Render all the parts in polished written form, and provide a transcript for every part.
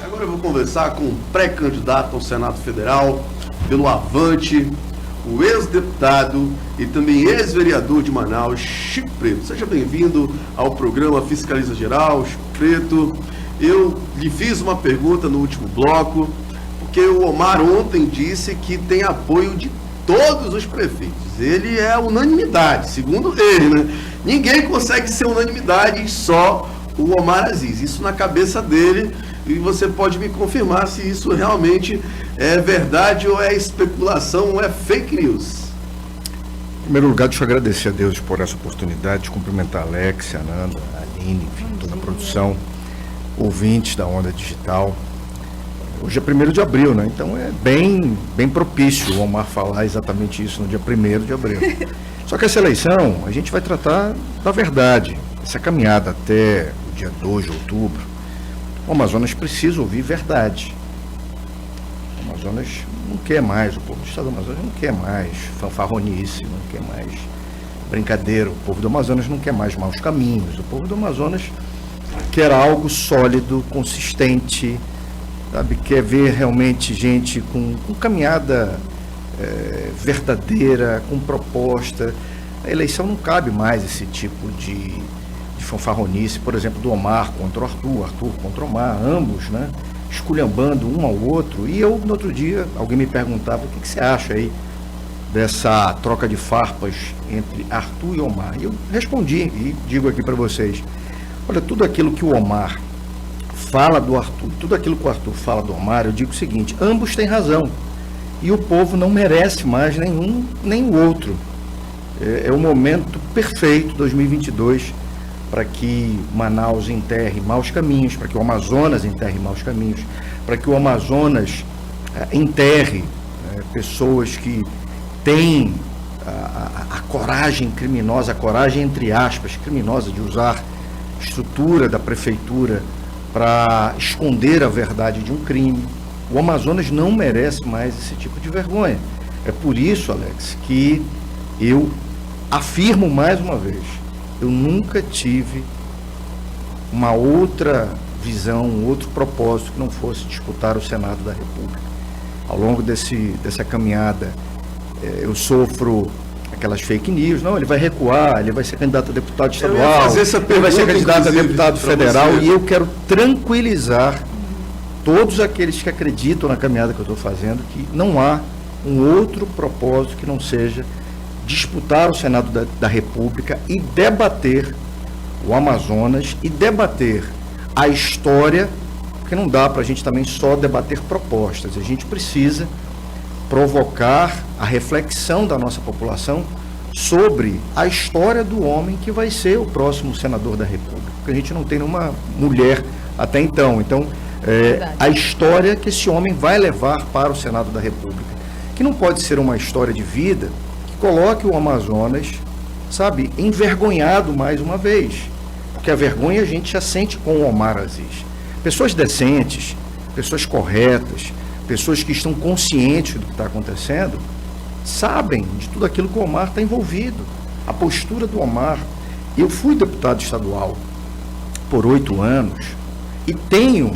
Agora eu vou conversar com um pré-candidato ao Senado Federal pelo Avante, o ex-deputado e também ex-vereador de Manaus, Chico Preto. Seja bem-vindo ao programa Fiscaliza Geral, Chico Preto. Eu lhe fiz uma pergunta no último bloco, porque o Omar ontem disse que tem apoio de todos os prefeitos. Ele é unanimidade, segundo ele, né? Ninguém consegue ser unanimidade, só o Omar Aziz. Isso na cabeça dele, e você pode me confirmar se isso realmente é verdade ou é especulação ou é fake news. Em primeiro lugar, deixa eu agradecer a Deus por essa oportunidade de cumprimentar a Alex, a Ananda, a Aline, enfim, toda a produção, ouvintes da Onda Digital. Hoje é 1º de abril, né? Então é bem propício o Omar falar exatamente isso no dia 1º de abril. Só que essa eleição, a gente vai tratar da verdade. Essa caminhada até o dia 2 de outubro, o Amazonas precisa ouvir verdade. O Amazonas não quer mais, o povo do estado do Amazonas não quer mais fanfarronice, não quer mais brincadeira. O povo do Amazonas não quer mais maus caminhos. O povo do Amazonas quer algo sólido, consistente, sabe? Quer ver realmente gente com caminhada verdadeira, com proposta. A eleição não cabe mais esse tipo de fanfarronice, por exemplo, do Omar contra o Arthur, Arthur contra o Omar, ambos, né, esculhambando um ao outro. E eu, no outro dia, alguém me perguntava: o que você acha aí dessa troca de farpas entre Arthur e Omar? E eu respondi e digo aqui para vocês: olha, tudo aquilo que o Omar fala do Arthur, tudo aquilo que o Arthur fala do Omar, eu digo o seguinte: ambos têm razão. E o povo não merece mais nenhum nem o outro. É o momento perfeito, 2022, para que Manaus enterre maus caminhos, para que o Amazonas enterre maus caminhos, para que o Amazonas enterre pessoas que têm a coragem criminosa, a coragem, entre aspas, criminosa, de usar a estrutura da prefeitura para esconder a verdade de um crime. O Amazonas não merece mais esse tipo de vergonha. É por isso, Alex, que eu afirmo mais uma vez: eu nunca tive uma outra visão, um outro propósito que não fosse disputar o Senado da República. Ao longo dessa caminhada, eu sofro aquelas fake news: não, ele vai recuar, ele vai ser candidato a deputado estadual, ele vai ser candidato a deputado federal. E eu quero tranquilizar todos aqueles que acreditam na caminhada que eu estou fazendo, que não há um outro propósito que não seja disputar o Senado da República e debater o Amazonas e debater a história, porque não dá para a gente também só debater propostas. A gente precisa provocar a reflexão da nossa população sobre a história do homem que vai ser o próximo senador da República, porque a gente não tem nenhuma mulher até então. Então, a história que esse homem vai levar para o Senado da República, que não pode ser uma história de vida que coloque o Amazonas, sabe, envergonhado mais uma vez, porque a vergonha a gente já sente com o Omar Aziz. Pessoas decentes, pessoas corretas, pessoas que estão conscientes do que está acontecendo, sabem de tudo aquilo que o Omar está envolvido, a postura do Omar. Eu fui deputado estadual por 8 anos e tenho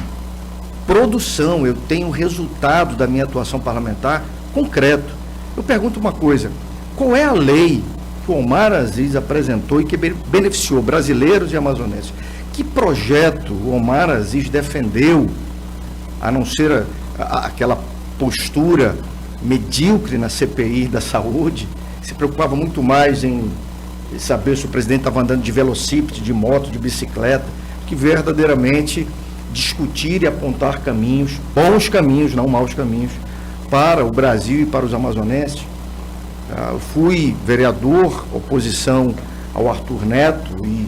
produção, eu tenho resultado da minha atuação parlamentar concreto. Eu pergunto uma coisa: qual é a lei que o Omar Aziz apresentou e que beneficiou brasileiros e amazonenses? Que projeto o Omar Aziz defendeu, a não ser aquela postura medíocre na CPI da saúde, que se preocupava muito mais em saber se o presidente estava andando de velocípede, de moto, de bicicleta, que verdadeiramente discutir e apontar caminhos, bons caminhos, não maus caminhos, para o Brasil e para os amazonenses. Eu fui vereador, oposição ao Arthur Neto, e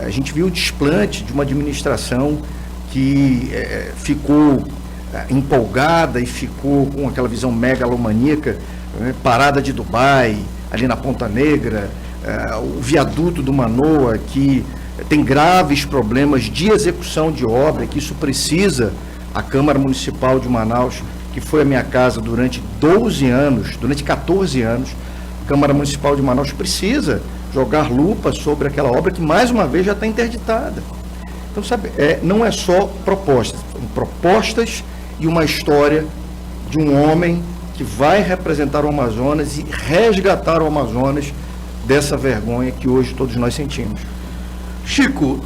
a gente viu o desplante de uma administração que ficou empolgada e ficou com aquela visão megalomaníaca, parada de Dubai, ali na Ponta Negra, o viaduto do Manoa, que tem graves problemas de execução de obra, que isso precisa. A Câmara Municipal de Manaus, que foi a minha casa durante 12 anos, durante 14 anos, a Câmara Municipal de Manaus precisa jogar lupa sobre aquela obra que, mais uma vez, já está interditada. Então, sabe, não é só propostas, são propostas e uma história de um homem que vai representar o Amazonas e resgatar o Amazonas dessa vergonha que hoje todos nós sentimos. Chico,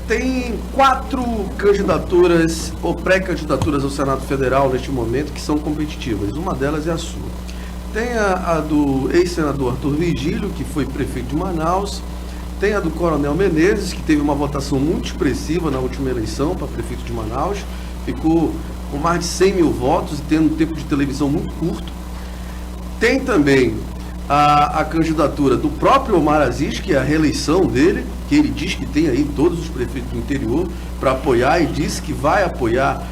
tem 4 candidaturas ou pré-candidaturas ao Senado Federal neste momento que são competitivas. Uma delas é a sua. Tem a do ex-senador Arthur Virgílio, que foi prefeito de Manaus. Tem a do Coronel Menezes, que teve uma votação muito expressiva na última eleição para prefeito de Manaus. Ficou com mais de 100 mil votos e tendo um tempo de televisão muito curto. Tem também a candidatura do próprio Omar Aziz, que é a reeleição dele, que ele diz que tem aí todos os prefeitos do interior para apoiar, e disse que vai apoiar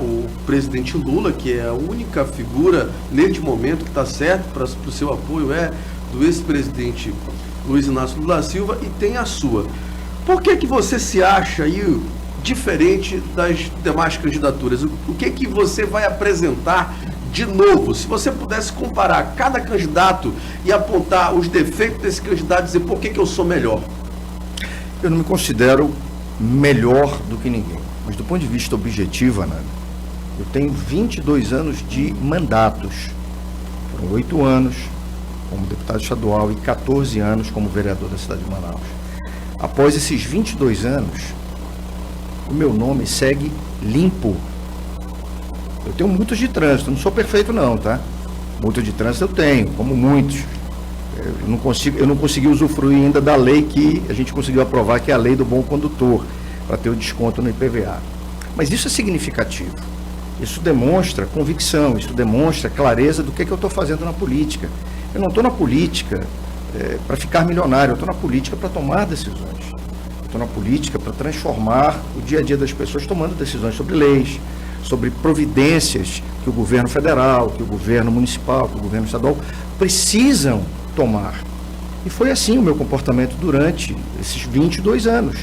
o presidente Lula, que é a única figura neste momento que está certo para o seu apoio, do ex-presidente Luiz Inácio Lula da Silva, e tem a sua. Por que você se acha aí diferente das demais candidaturas? O que você vai apresentar de novo? Se você pudesse comparar cada candidato e apontar os defeitos desse candidato e dizer por que eu sou melhor. Eu não me considero melhor do que ninguém, mas do ponto de vista objetivo, Ana, eu tenho 22 anos de mandatos. Foram 8 anos como deputado estadual e 14 anos como vereador da cidade de Manaus. Após esses 22 anos, o meu nome segue limpo. Eu tenho multas de trânsito, não sou perfeito não, tá? Multa de trânsito eu tenho, como muitos. Eu não consegui usufruir ainda da lei que a gente conseguiu aprovar, que é a lei do bom condutor, para ter o desconto no IPVA. Mas isso é significativo. Isso demonstra convicção, isso demonstra clareza do que eu estou fazendo na política. Eu não estou na política para ficar milionário, eu estou na política para tomar decisões. Estou na política para transformar o dia a dia das pessoas tomando decisões sobre leis, sobre providências que o governo federal, que o governo municipal, que o governo estadual precisam tomar. E foi assim o meu comportamento durante esses 22 anos.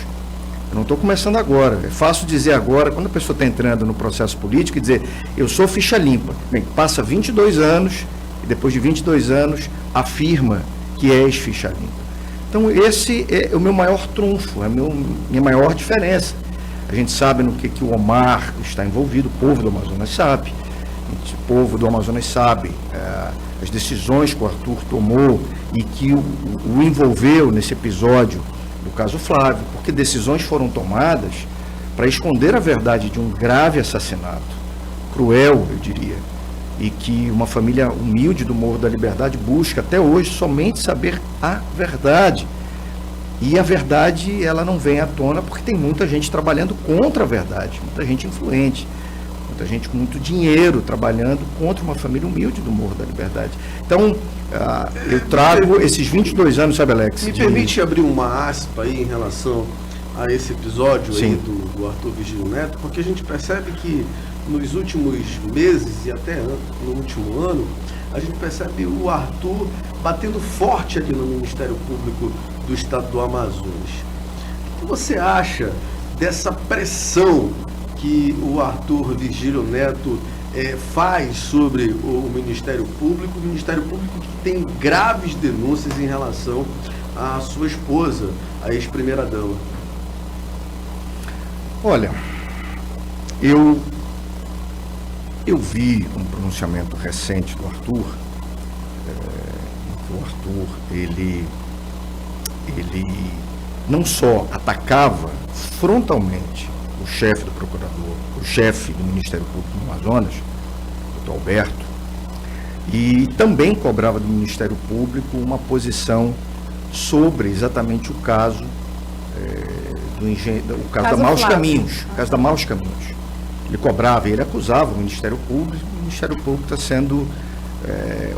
Eu não estou começando agora. É fácil dizer agora, quando a pessoa está entrando no processo político, e dizer, eu sou ficha limpa. Bem, passa 22 anos e depois de 22 anos afirma que és ficha limpa. Então esse é o meu maior trunfo, é a minha maior diferença. A gente sabe no que o Omar está envolvido, o povo do Amazonas sabe. O povo do Amazonas sabe as decisões que o Arthur tomou e que o envolveu nesse episódio do caso Flávio, porque decisões foram tomadas para esconder a verdade de um grave assassinato, cruel, eu diria, e que uma família humilde do Morro da Liberdade busca até hoje somente saber a verdade. E a verdade, ela não vem à tona porque tem muita gente trabalhando contra a verdade, muita gente influente, muita gente com muito dinheiro trabalhando contra uma família humilde do Morro da Liberdade. Então, eu trago esses 22 anos, sabe, Alex? Me permite abrir uma aspa aí em relação a esse episódio aí do Arthur Virgílio Neto, porque a gente percebe que nos últimos meses e até no último ano, a gente percebe o Arthur batendo forte ali no Ministério Público do Estado do Amazonas. O que você acha dessa pressão que o Arthur Virgílio Neto faz sobre o Ministério Público que tem graves denúncias em relação à sua esposa, a ex-primeira-dama? Olha, eu vi um pronunciamento recente do Arthur, o Arthur, ele não só atacava frontalmente o chefe do procurador, o chefe do Ministério Público do Amazonas, o Dr. Alberto, e também cobrava do Ministério Público uma posição sobre exatamente o caso da Maus Caminhos, o caso da Maus Caminhos. Ele cobrava, ele acusava o Ministério Público está sendo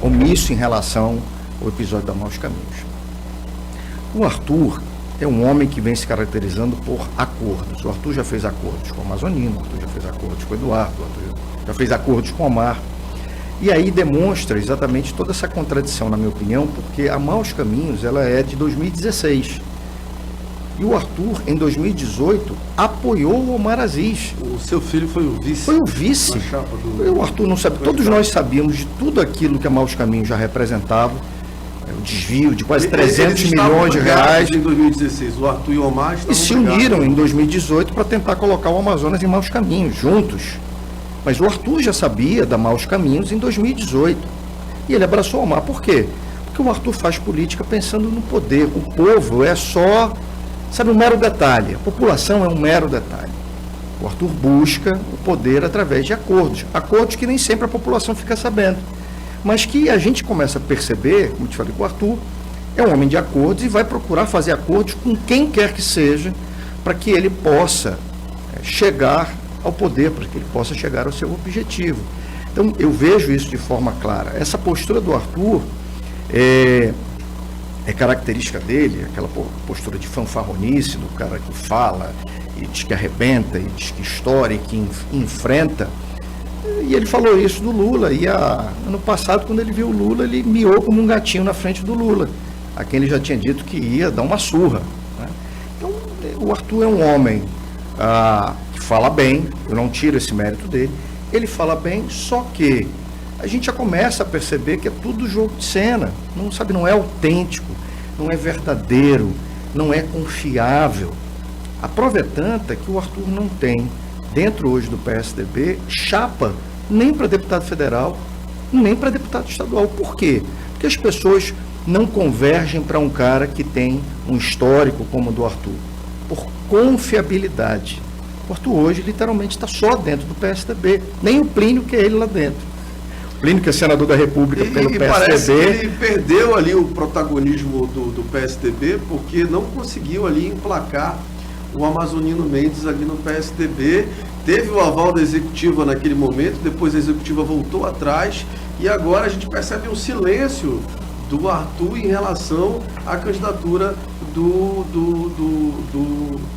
omisso em relação ao episódio da Maus Caminhos. O Arthur é um homem que vem se caracterizando por acordos. O Arthur já fez acordos com o Amazonino, o Arthur já fez acordos com o Eduardo, o Arthur já fez acordos com o Omar. E aí demonstra exatamente toda essa contradição, na minha opinião, porque a Maus Caminhos ela é de 2016. E o Arthur, em 2018, apoiou o Omar Aziz. O seu filho foi o vice. Foi o vice. O Arthur não sabe. Todos nós sabíamos de tudo aquilo que a Maus Caminhos já representava. desvio de quase Eles 300 estavam milhões de brigados reais. Em 2016, o Arthur e o Omar E estavam se brigados. uniram em 2018 para tentar colocar o Amazonas em maus caminhos, juntos. Mas o Arthur já sabia da maus caminhos em 2018. E ele abraçou o Omar. Por quê? Porque o Arthur faz política pensando no poder. O povo é só, sabe, um mero detalhe. A população é um mero detalhe. O Arthur busca o poder através de acordos. Acordos que nem sempre a população fica sabendo. Mas que a gente começa a perceber, como te falei com o Arthur, é um homem de acordos e vai procurar fazer acordos com quem quer que seja para que ele possa chegar ao poder, para que ele possa chegar ao seu objetivo. Então, eu vejo isso de forma clara. Essa postura do Arthur é característica dele, aquela postura de fanfarronice, do cara que fala e diz que arrebenta, e diz que estoura e que enfrenta. E ele falou isso do Lula, e ano passado, quando ele viu o Lula, ele miou como um gatinho na frente do Lula, a quem ele já tinha dito que ia dar uma surra, né? Então, o Arthur é um homem que fala bem, eu não tiro esse mérito dele, ele fala bem, só que a gente já começa a perceber que é tudo jogo de cena, não é autêntico, não é verdadeiro, não é confiável. A prova é tanta que o Arthur não tem, dentro hoje do PSDB, chapa nem para deputado federal, nem para deputado estadual. Por quê? Porque as pessoas não convergem para um cara que tem um histórico como o do Arthur, por confiabilidade. O Arthur hoje literalmente está só dentro do PSDB, nem o Plínio que é ele lá dentro. O Plínio que é senador da República pelo PSDB. Parece que ele perdeu ali o protagonismo do PSDB porque não conseguiu ali emplacar o Amazonino Mendes ali no PSDB, teve o aval da executiva naquele momento, depois a executiva voltou atrás e agora a gente percebe um silêncio do Arthur em relação à candidatura do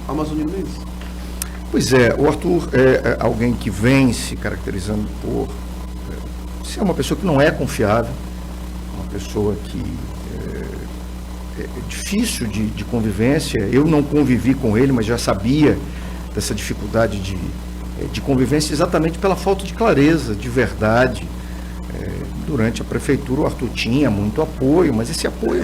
Amazonino Mendes. Pois é, o Arthur é alguém que vem se caracterizando por ser uma pessoa que não é confiável, uma pessoa que é difícil de convivência. Eu não convivi com ele, mas já sabia dessa dificuldade de convivência exatamente pela falta de clareza, de verdade. Durante a prefeitura o Arthur tinha muito apoio, mas esse apoio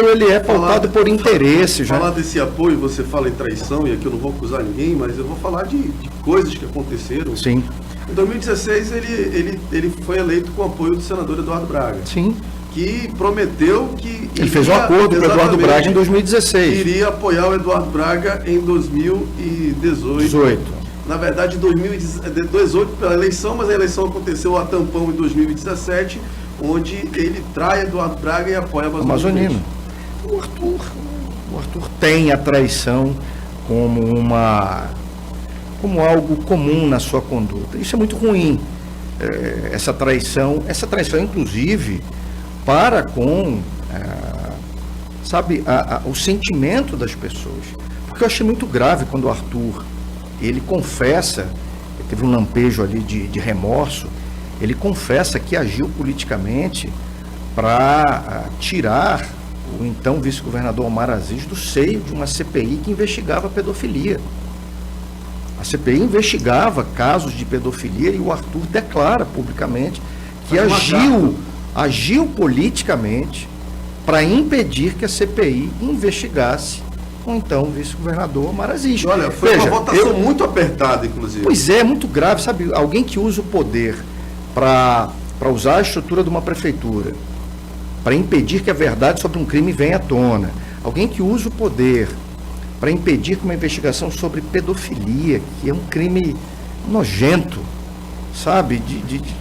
ele é pautado por interesse. Falar desse apoio, você fala em traição, e aqui eu não vou acusar ninguém, mas eu vou falar de coisas que aconteceram. Sim. Em 2016 ele foi eleito com o apoio do senador Eduardo Braga. Sim. Que prometeu que... Ele fez um acordo com o Eduardo Braga em 2016. Iria apoiar o Eduardo Braga em 2018. Na verdade, em 2018 pela eleição, mas a eleição aconteceu a tampão em 2017, onde ele trai Eduardo Braga e apoia o Amazonino. O Arthur tem a traição como algo comum na sua conduta. Isso é muito ruim. Essa traição inclusive, para com, o sentimento das pessoas. Porque eu achei muito grave quando o Arthur, ele confessa, ele teve um lampejo ali de remorso, ele confessa que agiu politicamente para tirar o então vice-governador Omar Aziz do seio de uma CPI que investigava a pedofilia. A CPI investigava casos de pedofilia e o Arthur declara publicamente que agiu politicamente para impedir que a CPI investigasse o então vice-governador Omar Aziz. Olha, foi uma votação muito apertada, inclusive. Pois é, muito grave, sabe? Alguém que usa o poder para usar a estrutura de uma prefeitura, para impedir que a verdade sobre um crime venha à tona. Alguém que usa o poder para impedir que uma investigação sobre pedofilia, que é um crime nojento, sabe?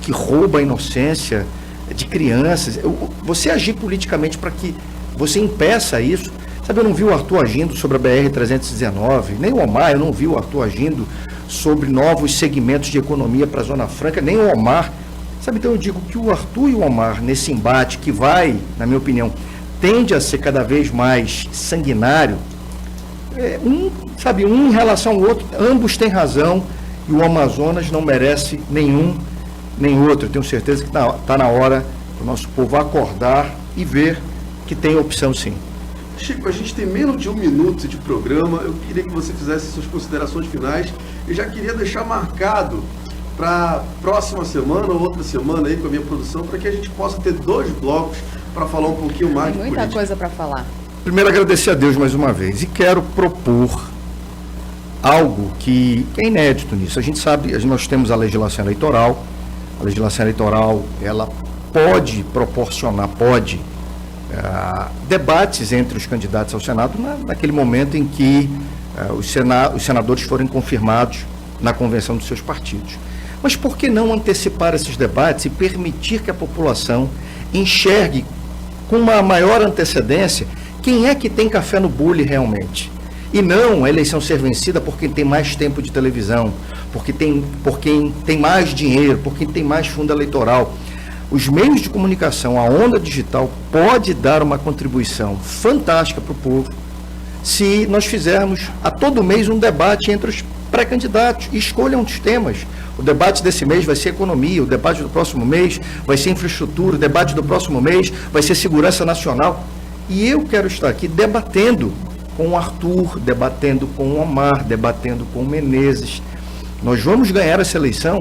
Que rouba a inocência de crianças. Você agir politicamente para que você impeça isso. Sabe, eu não vi o Arthur agindo sobre a BR-319, nem o Omar, eu não vi o Arthur agindo sobre novos segmentos de economia para a Zona Franca, nem o Omar. Sabe, então eu digo que o Arthur e o Omar, nesse embate que vai, na minha opinião, tende a ser cada vez mais sanguinário, um em relação ao outro, ambos têm razão e o Amazonas não merece nenhum nem outro. Eu tenho certeza que está na hora do nosso povo acordar e ver que tem opção sim. Chico, a gente tem menos de 1 minuto de programa, eu queria que você fizesse suas considerações finais e já queria deixar marcado para próxima semana ou outra semana aí com a minha produção, para que a gente possa ter 2 blocos para falar um pouquinho mais Tem de muita política. coisa para falar. Primeiro, agradecer a Deus mais uma vez e quero propor algo que é inédito nisso. A gente sabe, nós temos a legislação eleitoral. A legislação eleitoral, ela pode proporcionar, debates entre os candidatos ao Senado naquele momento em que os senadores forem confirmados na convenção dos seus partidos. Mas por que não antecipar esses debates e permitir que a população enxergue com uma maior antecedência quem é que tem café no bule realmente? E não a eleição ser vencida por quem tem mais tempo de televisão, por quem tem mais dinheiro, por quem tem mais fundo eleitoral. Os meios de comunicação, a onda digital, pode dar uma contribuição fantástica para o povo se nós fizermos a todo mês um debate entre os pré-candidatos e escolham os temas. O debate desse mês vai ser economia, o debate do próximo mês vai ser infraestrutura, o debate do próximo mês vai ser segurança nacional. E eu quero estar aqui debatendo com o Arthur, debatendo com o Omar, debatendo com o Menezes. Nós vamos ganhar essa eleição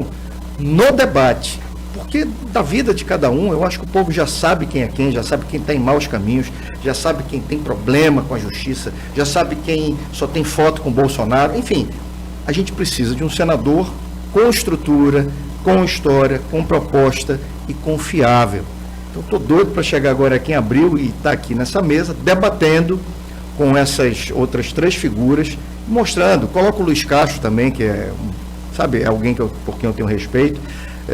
no debate, porque da vida de cada um, eu acho que o povo já sabe quem é quem, já sabe quem está em maus caminhos, já sabe quem tem problema com a justiça, já sabe quem só tem foto com o Bolsonaro. Enfim, a gente precisa de um senador com estrutura, com história, com proposta e confiável. Então, estou doido para chegar agora aqui em abril e estar aqui nessa mesa, debatendo com essas outras três figuras, mostrando, coloco o Luiz Castro também, que é alguém por quem eu tenho respeito,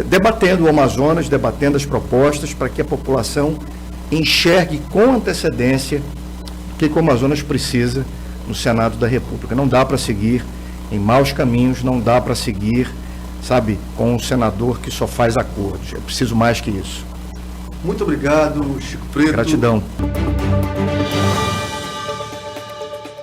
debatendo o Amazonas, debatendo as propostas, para que a população enxergue com antecedência o que o Amazonas precisa no Senado da República. Não dá para seguir em maus caminhos, não dá para seguir, com um senador que só faz acordos. É preciso mais que isso. Muito obrigado, Chico Preto. Gratidão.